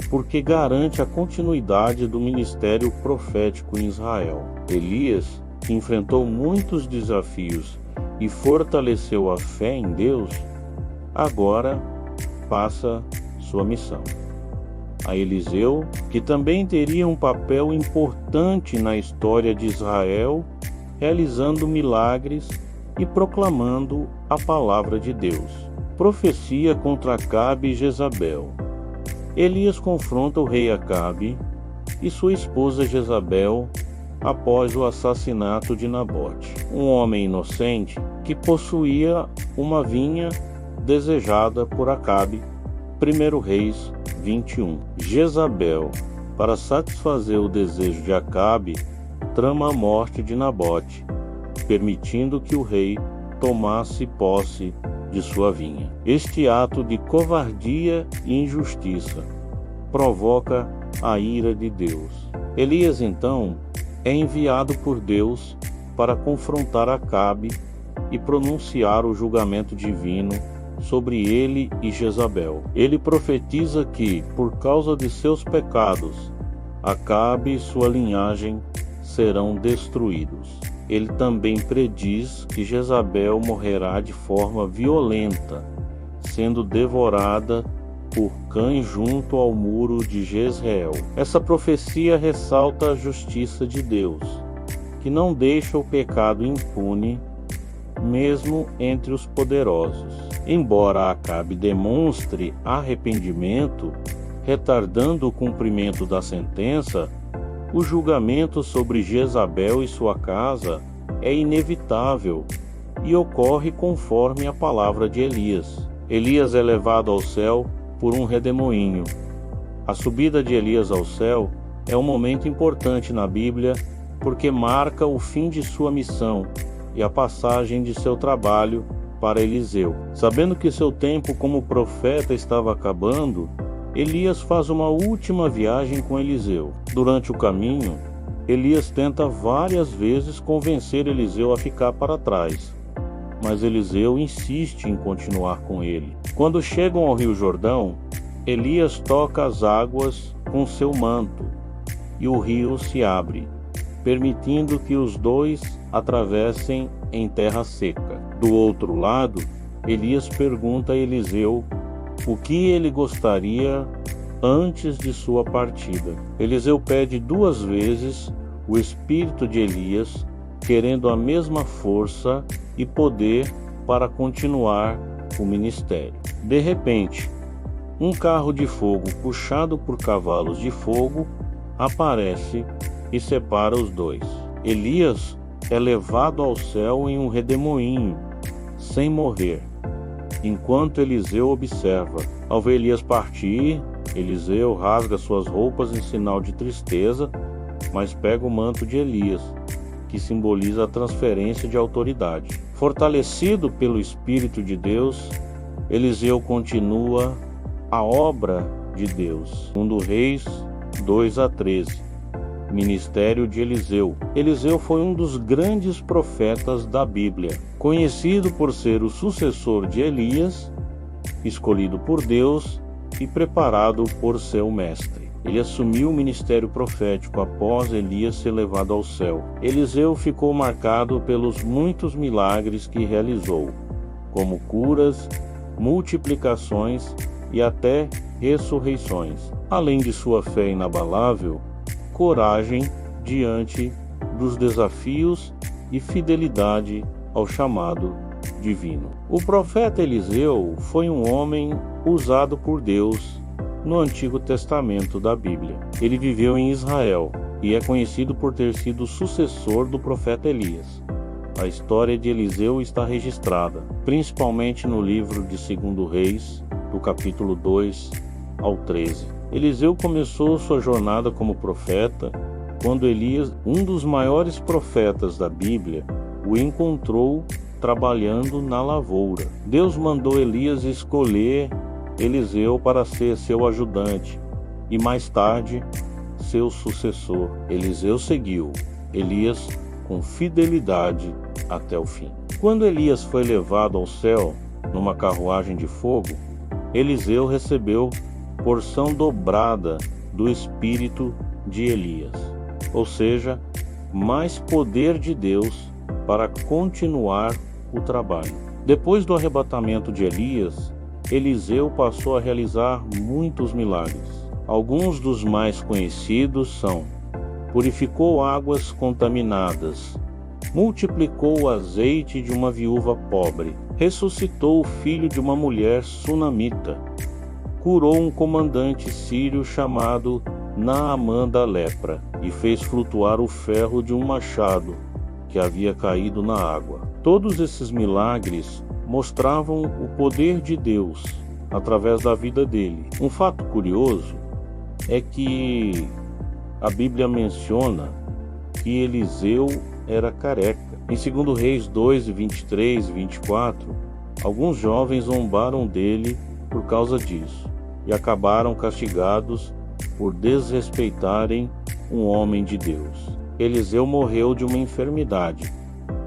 porque garante a continuidade do ministério profético em Israel. Elias, que enfrentou muitos desafios e fortaleceu a fé em Deus, agora passa sua missão a Eliseu, que também teria um papel importante na história de Israel, realizando milagres e proclamando a palavra de Deus. Profecia contra Acabe e Jezabel. Elias confronta o rei Acabe e sua esposa Jezabel após o assassinato de Nabote, um homem inocente que possuía uma vinha desejada por Acabe. 1 Reis 21. Jezabel, para satisfazer o desejo de Acabe, trama a morte de Nabote, permitindo que o rei tomasse posse de sua vinha. Este ato de covardia e injustiça provoca a ira de Deus. Elias, então, é enviado por Deus para confrontar Acabe e pronunciar o julgamento divino sobre ele e Jezabel. Ele profetiza que, por causa de seus pecados, Acabe e sua linhagem serão destruídos. Ele também prediz que Jezabel morrerá de forma violenta, sendo devorada por cães junto ao muro de Jezreel. Essa profecia ressalta a justiça de Deus, que não deixa o pecado impune, mesmo entre os poderosos. Embora Acabe demonstre arrependimento, retardando o cumprimento da sentença, o julgamento sobre Jezabel e sua casa é inevitável e ocorre conforme a palavra de Elias. Elias é levado ao céu por um redemoinho. A subida de Elias ao céu é um momento importante na Bíblia porque marca o fim de sua missão e a passagem de seu trabalho para Eliseu. Sabendo que seu tempo como profeta estava acabando, Elias faz uma última viagem com Eliseu. Durante o caminho, Elias tenta várias vezes convencer Eliseu a ficar para trás, mas Eliseu insiste em continuar com ele. Quando chegam ao Rio Jordão, Elias toca as águas com seu manto e o rio se abre, permitindo que os dois atravessem em terra seca. Do outro lado, Elias pergunta a Eliseu o que ele gostaria antes de sua partida. Eliseu pede 2 vezes o espírito de Elias, querendo a mesma força e poder para continuar o ministério. De repente, um carro de fogo puxado por cavalos de fogo aparece e separa os dois. Elias é levado ao céu em um redemoinho, sem morrer, enquanto Eliseu observa. Ao ver Elias partir, Eliseu rasga suas roupas em sinal de tristeza, mas pega o manto de Elias, que simboliza a transferência de autoridade. Fortalecido pelo Espírito de Deus, Eliseu continua a obra de Deus. 2 Reis 2:13. Ministério de Eliseu. Eliseu foi um dos grandes profetas da Bíblia, conhecido por ser o sucessor de Elias, escolhido por Deus e preparado por seu mestre. Ele assumiu o ministério profético após Elias ser levado ao céu. Eliseu ficou marcado pelos muitos milagres que realizou, como curas, multiplicações e até ressurreições. Além de sua fé inabalável, coragem diante dos desafios e fidelidade ao chamado divino. O profeta Eliseu foi um homem usado por Deus no Antigo Testamento da Bíblia. Ele viveu em Israel e é conhecido por ter sido o sucessor do profeta Elias. A história de Eliseu está registrada, principalmente no livro de 2 Reis, do capítulo 2 ao 13. Eliseu começou sua jornada como profeta quando Elias, um dos maiores profetas da Bíblia, o encontrou trabalhando na lavoura. Deus mandou Elias escolher Eliseu para ser seu ajudante e mais tarde seu sucessor. Eliseu seguiu Elias com fidelidade até o fim. Quando Elias foi levado ao céu numa carruagem de fogo, Eliseu recebeu porção dobrada do espírito de Elias, ou seja, mais poder de Deus para continuar o trabalho. Depois do arrebatamento de Elias, Eliseu passou a realizar muitos milagres. Alguns dos mais conhecidos são: purificou águas contaminadas, multiplicou o azeite de uma viúva pobre, ressuscitou o filho de uma mulher sunamita, curou um comandante sírio chamado Naamã da lepra e fez flutuar o ferro de um machado que havia caído na água. Todos esses milagres mostravam o poder de Deus através da vida dele. Um fato curioso é que a Bíblia menciona que Eliseu era careca. Em 2 Reis 2:23 e 24, alguns jovens zombaram dele por causa disso e acabaram castigados por desrespeitarem um homem de Deus. Eliseu morreu de uma enfermidade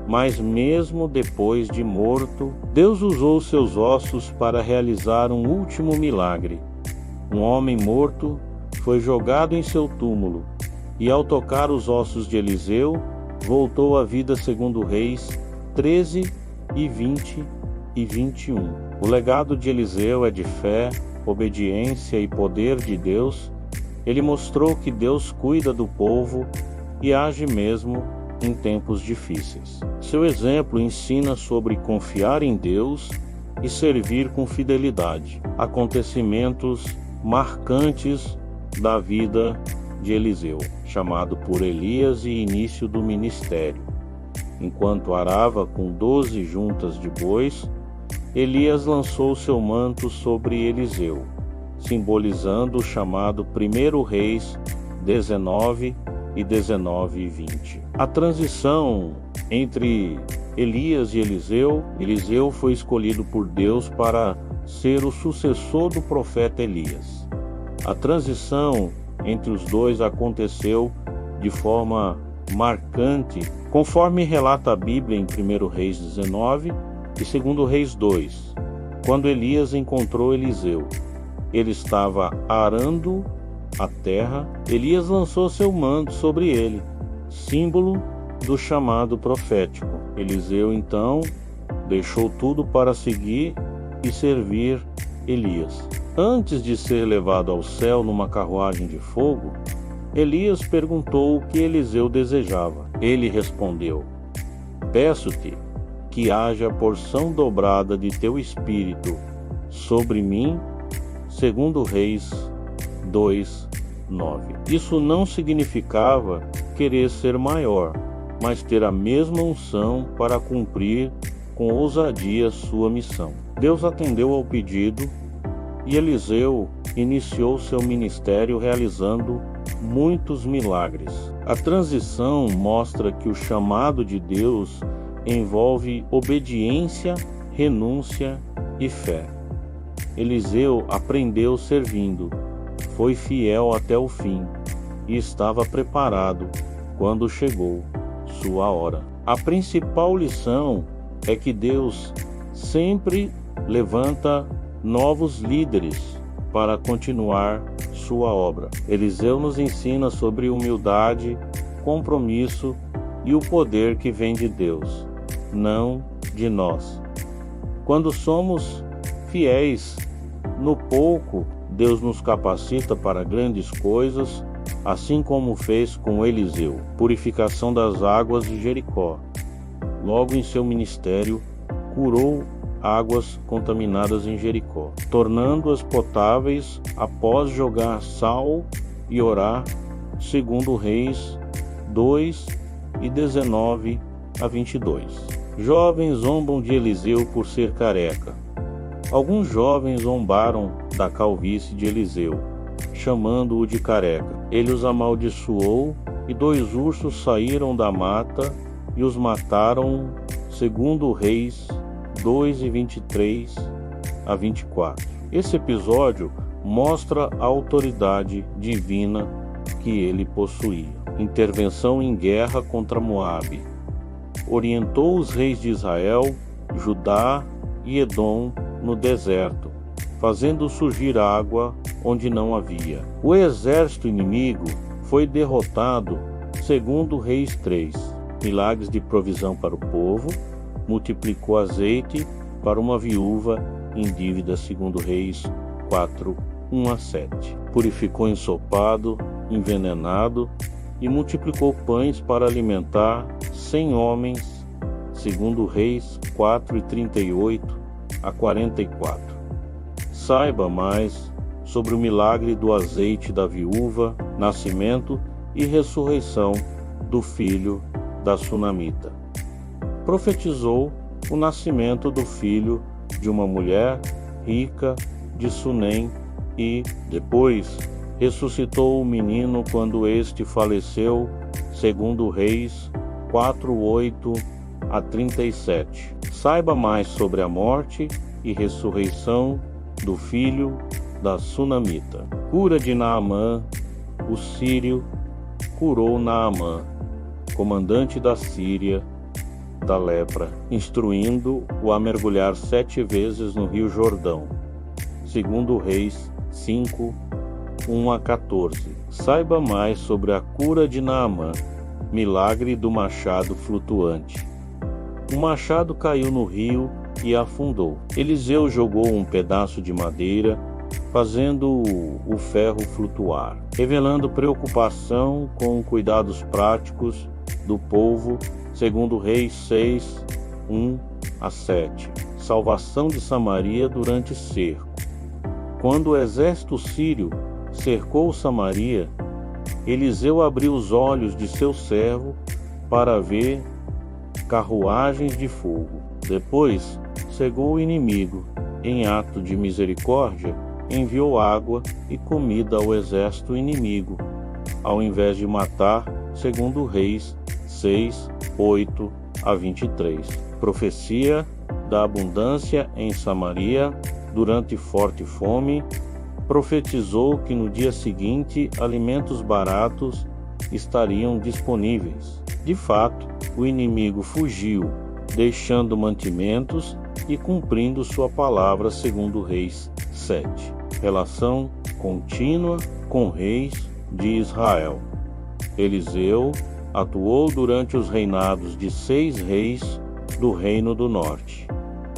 mas mesmo depois de morto, Deus usou seus ossos para realizar um último milagre. Um homem morto foi jogado em seu túmulo, e ao tocar os ossos de Eliseu, voltou à vida, segundo Reis 13, 20 e 21. O legado de Eliseu é de fé, obediência e poder de Deus. Ele mostrou que Deus cuida do povo e age mesmo em tempos difíceis. Seu exemplo ensina sobre confiar em Deus e servir com fidelidade. Acontecimentos marcantes da vida de Eliseu, chamado por Elias e início do ministério. Enquanto arava com 12 juntas de bois, Elias lançou seu manto sobre Eliseu, simbolizando o chamado 1 Reis 19 e 19 e 20. A transição entre Elias e Eliseu foi escolhido por Deus para ser o sucessor do profeta Elias. A transição entre os dois aconteceu de forma marcante, conforme relata a Bíblia em 1 Reis 19 e 2 Reis 2, quando Elias encontrou Eliseu. Ele estava arando a terra. Elias lançou seu manto sobre ele, símbolo do chamado profético. Eliseu então deixou tudo para seguir e servir Elias. Antes de ser levado ao céu numa carruagem de fogo, Elias perguntou o que Eliseu desejava. Ele respondeu: peço-te que haja porção dobrada de teu espírito sobre mim, segundo Reis 2:9. Isso não significava querer ser maior, mas ter a mesma unção para cumprir com ousadia sua missão. Deus atendeu ao pedido e Eliseu iniciou seu ministério realizando muitos milagres. A transição mostra que o chamado de Deus envolve obediência, renúncia e fé. Eliseu aprendeu servindo, foi fiel até o fim e estava preparado quando chegou sua hora. A principal lição é que Deus sempre levanta novos líderes para continuar sua obra. Eliseu nos ensina sobre humildade, compromisso e o poder que vem de Deus, não de nós. Quando somos fiéis no pouco, Deus nos capacita para grandes coisas, assim como fez com Eliseu, purificação das águas de Jericó. Logo em seu ministério, curou águas contaminadas em Jericó, tornando-as potáveis após jogar sal e orar, segundo Reis 2 e 19 a 22. Jovens zombam de Eliseu por ser careca. Alguns jovens zombaram da calvície de Eliseu, chamando-o de careca. Ele os amaldiçoou e 2 ursos saíram da mata e os mataram, segundo Reis 2 e 23 a 24. Esse episódio mostra a autoridade divina que ele possuía. Intervenção em guerra contra Moabe. Orientou os reis de Israel, Judá e Edom no deserto, fazendo surgir água onde não havia. O exército inimigo foi derrotado, segundo Reis 3. Milagres de provisão para o povo. Multiplicou azeite para uma viúva em dívida, segundo Reis 4, 1 a 7. Purificou ensopado, envenenado e multiplicou pães para alimentar 100 homens, segundo Reis 4 e 38 a 44. Saiba mais sobre o milagre do azeite da viúva, nascimento e ressurreição do filho da sunamita. Profetizou o nascimento do filho de uma mulher rica de Sunem e, depois, ressuscitou o menino quando este faleceu, segundo Reis 4:8 a 37. Saiba mais sobre a morte e ressurreição do filho da sunamita. Cura de Naamã. O sírio curou Naamã, comandante da Síria, da lepra, instruindo-o a mergulhar 7 vezes no rio Jordão. Segundo Reis 5, 1 a 14. Saiba mais sobre a cura de Naamã, milagre do machado flutuante. O machado caiu no rio e afundou. Eliseu jogou um pedaço de madeira, fazendo o ferro flutuar, revelando preocupação com cuidados práticos do povo. Segundo Reis 6, 1 a 7. Salvação de Samaria durante cerco. Quando o exército sírio cercou Samaria, Eliseu abriu os olhos de seu servo para ver carruagens de fogo. Depois cegou o inimigo. Em ato de misericórdia, enviou água e comida ao exército inimigo, ao invés de matar, segundo Reis 6, 8 a 23. Profecia da abundância em Samaria durante forte fome. Profetizou que no dia seguinte alimentos baratos estariam disponíveis. De fato, o inimigo fugiu, deixando mantimentos e cumprindo sua palavra, segundo Reis 7. Relação contínua com reis de Israel. Eliseu atuou durante os reinados de 6 reis do Reino do Norte,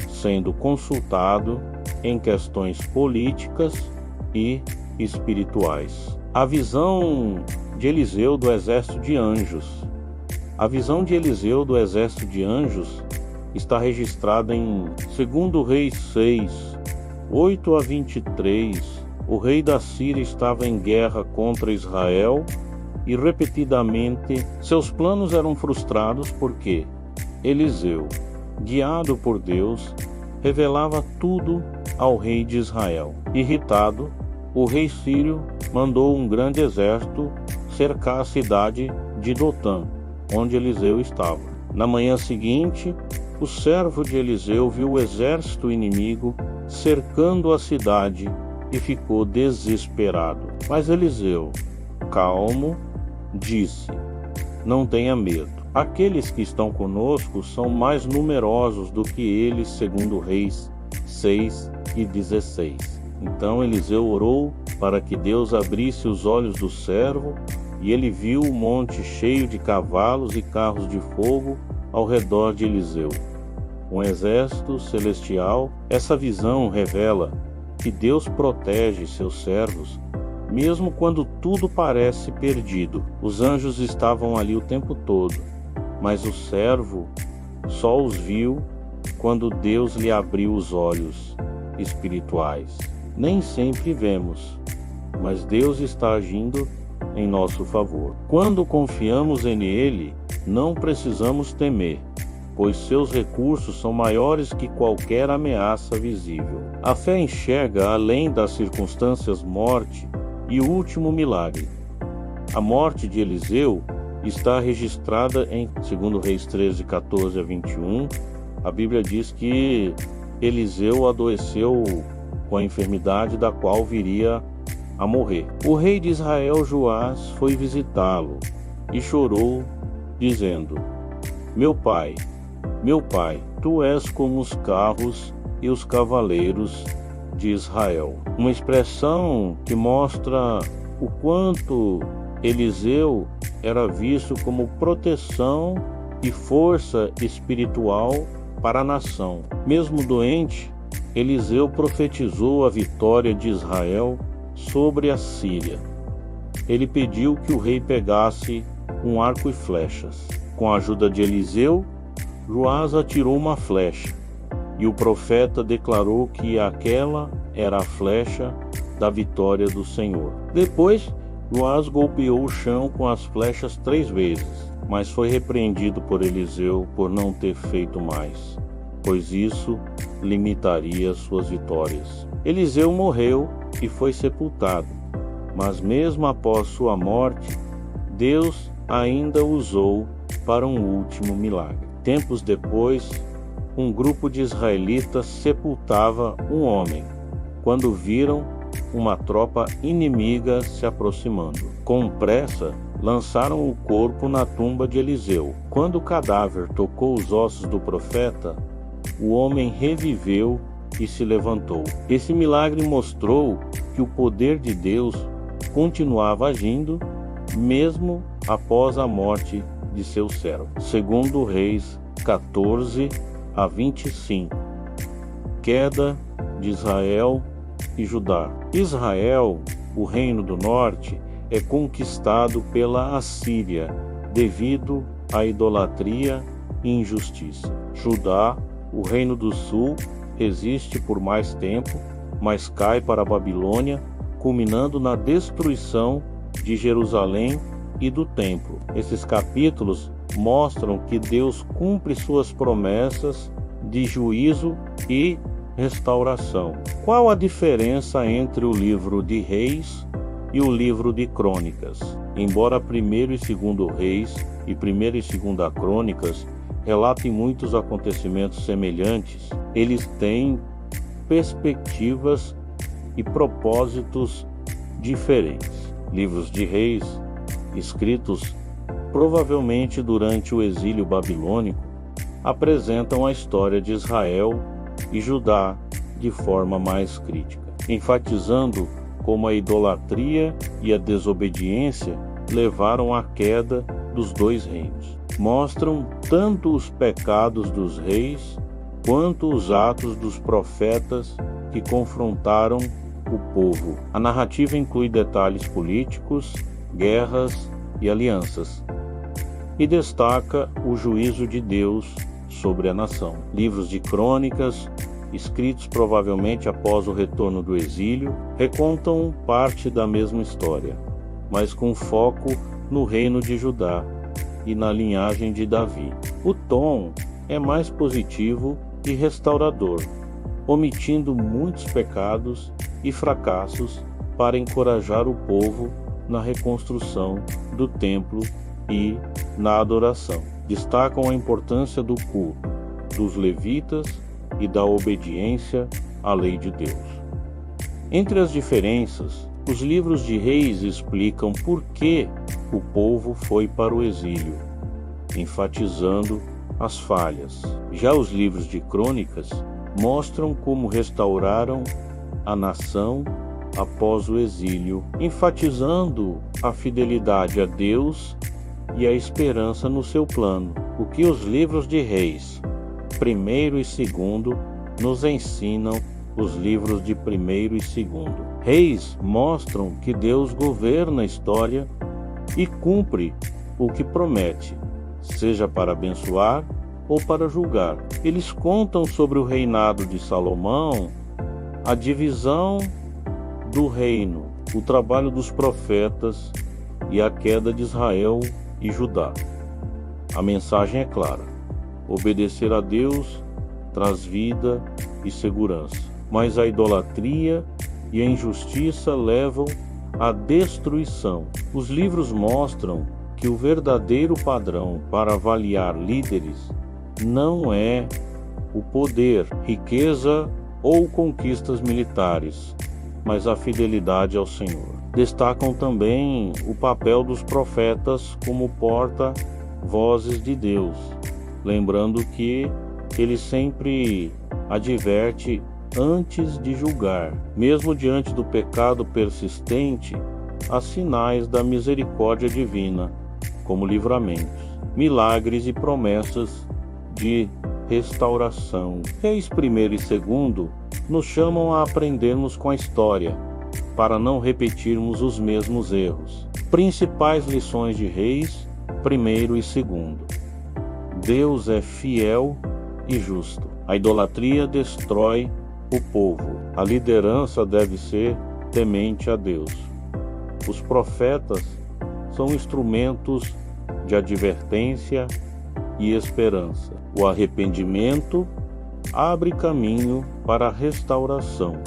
sendo consultado em questões políticas e espirituais. A visão de Eliseu do exército de anjos. A visão de Eliseu do exército de anjos está registrada em 2 Reis 6, 8 a 23. O rei da Síria estava em guerra contra Israel e repetidamente seus planos eram frustrados porque Eliseu, guiado por Deus, revelava tudo ao rei de Israel. Irritado, o rei sírio mandou um grande exército cercar a cidade de Dotã, onde Eliseu estava. Na manhã seguinte, o servo de Eliseu viu o exército inimigo cercando a cidade e ficou desesperado. Mas Eliseu, calmo, disse: "Não tenha medo. Aqueles que estão conosco são mais numerosos do que eles", segundo Reis 6 e 16. Então Eliseu orou para que Deus abrisse os olhos do servo, e ele viu o monte cheio de cavalos e carros de fogo ao redor de Eliseu, um exército celestial. Essa visão revela que Deus protege seus servos, mesmo quando tudo parece perdido. Os anjos estavam ali o tempo todo, mas o servo só os viu quando Deus lhe abriu os olhos espirituais. Nem sempre vemos, mas Deus está agindo em nosso favor. Quando confiamos em Ele, não precisamos temer, pois seus recursos são maiores que qualquer ameaça visível. A fé enxerga além das circunstâncias morte e o último milagre. A morte de Eliseu está registrada em 2 Reis 13, 14 a 21. A Bíblia diz que Eliseu adoeceu com a enfermidade da qual viria a morrer. O rei de Israel, Joás, foi visitá-lo e chorou, dizendo: meu pai, tu és como os carros e os cavaleiros de Israel." Uma expressão que mostra o quanto Eliseu era visto como proteção e força espiritual para a nação. Mesmo doente, Eliseu profetizou a vitória de Israel sobre a Síria. Ele pediu que o rei pegasse um arco e flechas. Com a ajuda de Eliseu, Joás atirou uma flecha, e o profeta declarou que aquela era a flecha da vitória do Senhor. Depois, Joás golpeou o chão com as flechas 3 vezes, mas foi repreendido por Eliseu por não ter feito mais, pois isso limitaria suas vitórias. Eliseu morreu e foi sepultado, mas mesmo após sua morte, Deus ainda o usou para um último milagre. Tempos depois, um grupo de israelitas sepultava um homem, quando viram uma tropa inimiga se aproximando. Com pressa, lançaram o corpo na tumba de Eliseu. Quando o cadáver tocou os ossos do profeta, o homem reviveu e se levantou. Esse milagre mostrou que o poder de Deus continuava agindo mesmo após a morte de seu servo. Segundo Reis 14 a 25. Queda de Israel e Judá. Israel, o reino do norte, é conquistado pela Assíria devido à idolatria e injustiça. Judá, o reino do sul, resiste por mais tempo, mas cai para a Babilônia, culminando na destruição de Jerusalém e do templo. Esses capítulos mostram que Deus cumpre suas promessas de juízo e restauração. Qual a diferença entre o livro de Reis e o livro de Crônicas? Embora 1º e 2º Reis e 1ª e 2ª Crônicas relatem muitos acontecimentos semelhantes, eles têm perspectivas e propósitos diferentes. Livros de Reis, escritos provavelmente durante o exílio babilônico, apresentam a história de Israel e Judá de forma mais crítica, enfatizando como a idolatria e a desobediência levaram à queda dos dois reinos. Mostram tanto os pecados dos reis quanto os atos dos profetas que confrontaram o povo. A narrativa inclui detalhes políticos, guerras e alianças, e destaca o juízo de Deus sobre a nação. Livros de crônicas, escritos provavelmente após o retorno do exílio, recontam parte da mesma história, mas com foco no reino de Judá e na linhagem de Davi. O tom é mais positivo e restaurador, omitindo muitos pecados e fracassos para encorajar o povo na reconstrução do templo e na adoração. Destacam a importância do culto dos levitas e da obediência à lei de Deus. Entre as diferenças, os livros de Reis explicam por que o povo foi para o exílio, enfatizando as falhas. Já os livros de Crônicas mostram como restauraram a nação após o exílio, enfatizando a fidelidade a Deus e a esperança no seu plano. O que os livros de Reis, 1º e 2º, nos ensinam os livros de 1º e 2º. Reis mostram que Deus governa a história e cumpre o que promete, seja para abençoar ou para julgar. Eles contam sobre o reinado de Salomão, a divisão do reino, o trabalho dos profetas e a queda de Israel e Judá. A mensagem é clara: obedecer a Deus traz vida e segurança, mas a idolatria e a injustiça levam à destruição. Os livros mostram que o verdadeiro padrão para avaliar líderes não é o poder, riqueza ou conquistas militares, mas a fidelidade ao Senhor. Destacam também o papel dos profetas como porta-vozes de Deus, lembrando que ele sempre adverte antes de julgar. Mesmo diante do pecado persistente, há sinais da misericórdia divina, como livramentos, milagres e promessas de restauração. Reis 1º e 2º nos chamam a aprendermos com a história, para não repetirmos os mesmos erros. Principais lições de Reis 1º e 2º. Deus é fiel e justo. A idolatria destrói o povo. A liderança deve ser temente a Deus. Os profetas são instrumentos de advertência e esperança. O arrependimento abre caminho para a restauração.